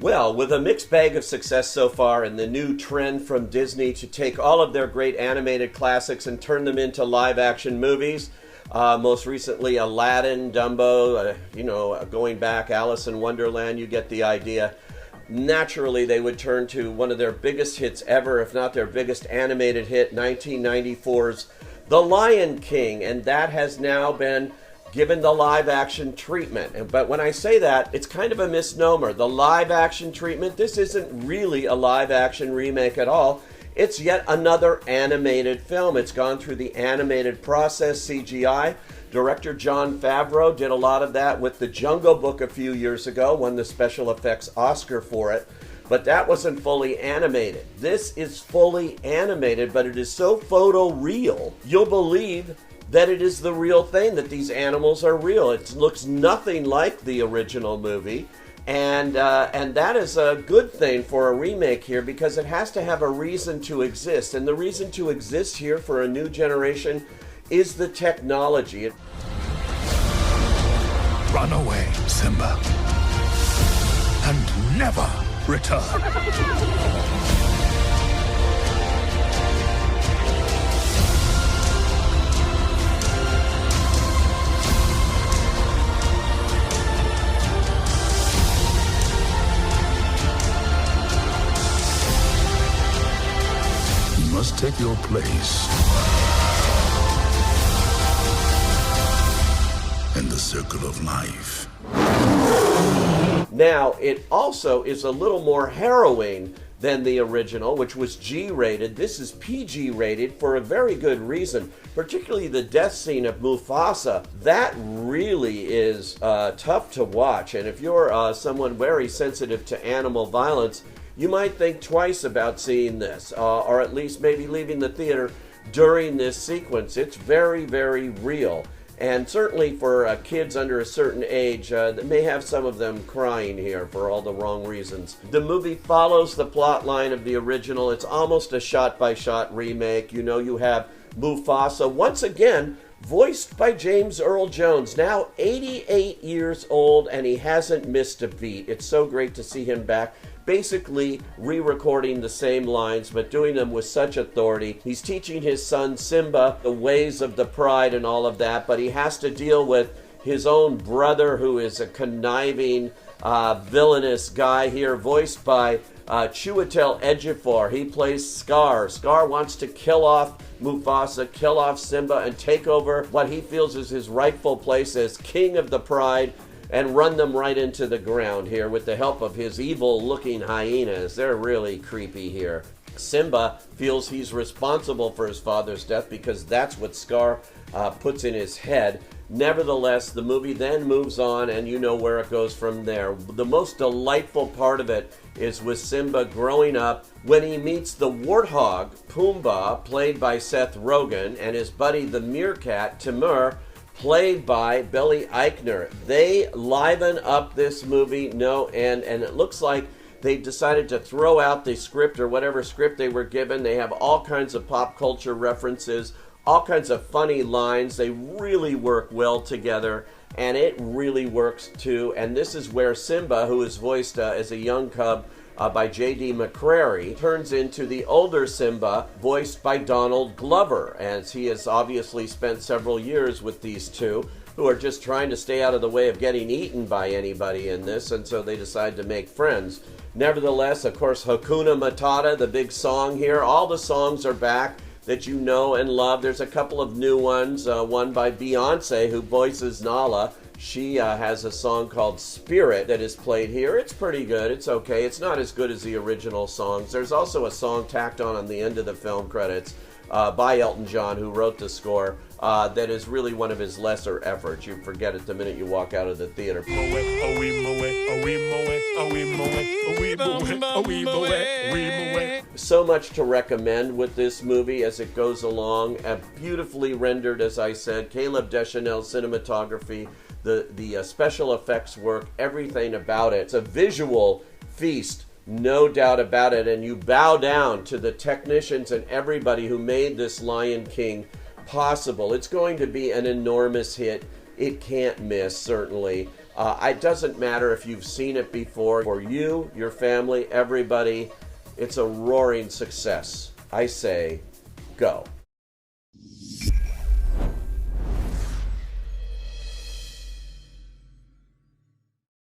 Well, with a mixed bag of success so far and the new trend from Disney to take all of their great animated classics and turn them into live-action movies, most recently Aladdin, Dumbo, going back, Alice in Wonderland, you get the idea. Naturally, they would turn to one of their biggest hits ever, if not their biggest animated hit, 1994's The Lion King, and that has now been given the live-action treatment. But when I say that, it's kind of a misnomer. The live-action treatment, this isn't really a live-action remake at all. It's yet another animated film. It's gone through the animated process, CGI. Director Jon Favreau did a lot of that with The Jungle Book a few years ago, won the special effects Oscar for it. But that wasn't fully animated. This is fully animated, but it is so photoreal, you'll believe that it is the real thing, that these animals are real. It looks nothing like the original movie, and that is a good thing for a remake here because it has to have a reason to exist, and the reason to exist here for a new generation is the technology. Run away, Simba, and never return. Must take your place in the circle of life. Now, it also is a little more harrowing than the original, which was G-rated. This is PG-rated for a very good reason, particularly the death scene of Mufasa. That really is tough to watch, and if you're someone very sensitive to animal violence, you might think twice about seeing this, or at least maybe leaving the theater during this sequence. It's very, very real. And certainly for kids under a certain age, they may have some of them crying here for all the wrong reasons. The movie follows the plot line of the original. It's almost a shot-by-shot remake. You have Mufasa, once again, voiced by James Earl Jones, now 88 years old, and he hasn't missed a beat. It's so great to see him back, basically re-recording the same lines, but doing them with such authority. He's teaching his son Simba the ways of the pride and all of that, but he has to deal with his own brother, who is a conniving, villainous guy here, voiced by Chiwetel Ejiofor. He plays Scar. Scar wants to kill off Mufasa, kill off Simba, and take over what he feels is his rightful place as king of the pride, and run them right into the ground here with the help of his evil-looking hyenas. They're really creepy here. Simba feels he's responsible for his father's death because that's what Scar puts in his head. Nevertheless, the movie then moves on, and you know where it goes from there. The most delightful part of it is with Simba growing up when he meets the warthog, Pumbaa, played by Seth Rogen, and his buddy the meerkat, Timur, played by Billy Eichner. They liven up this movie no end, and it looks like they decided to throw out the script or whatever script they were given. They have all kinds of pop culture references, all kinds of funny lines. They really work well together, and it really works too. And this is where Simba, who is voiced as a young cub by J.D. McCrary, turns into the older Simba, voiced by Donald Glover, as he has obviously spent several years with these two, who are just trying to stay out of the way of getting eaten by anybody in this, and so they decide to make friends. Nevertheless, of course, Hakuna Matata, the big song here, all the songs are back that you know and love. There's a couple of new ones, one by Beyonce, who voices Nala. She has a song called Spirit that is played here. It's pretty good. It's okay. It's not as good as the original songs. There's also a song tacked on the end of the film credits by Elton John, who wrote the score, that is really one of his lesser efforts. You forget it the minute you walk out of the theater. So much to recommend with this movie as it goes along. Beautifully rendered, as I said. Caleb Deschanel's cinematography, the special effects work, everything about it. It's a visual feast, no doubt about it, and you bow down to the technicians and everybody who made this Lion King possible. It's going to be an enormous hit. It can't miss, certainly. It doesn't matter if you've seen it before. For you, your family, everybody, it's a roaring success. I say, go.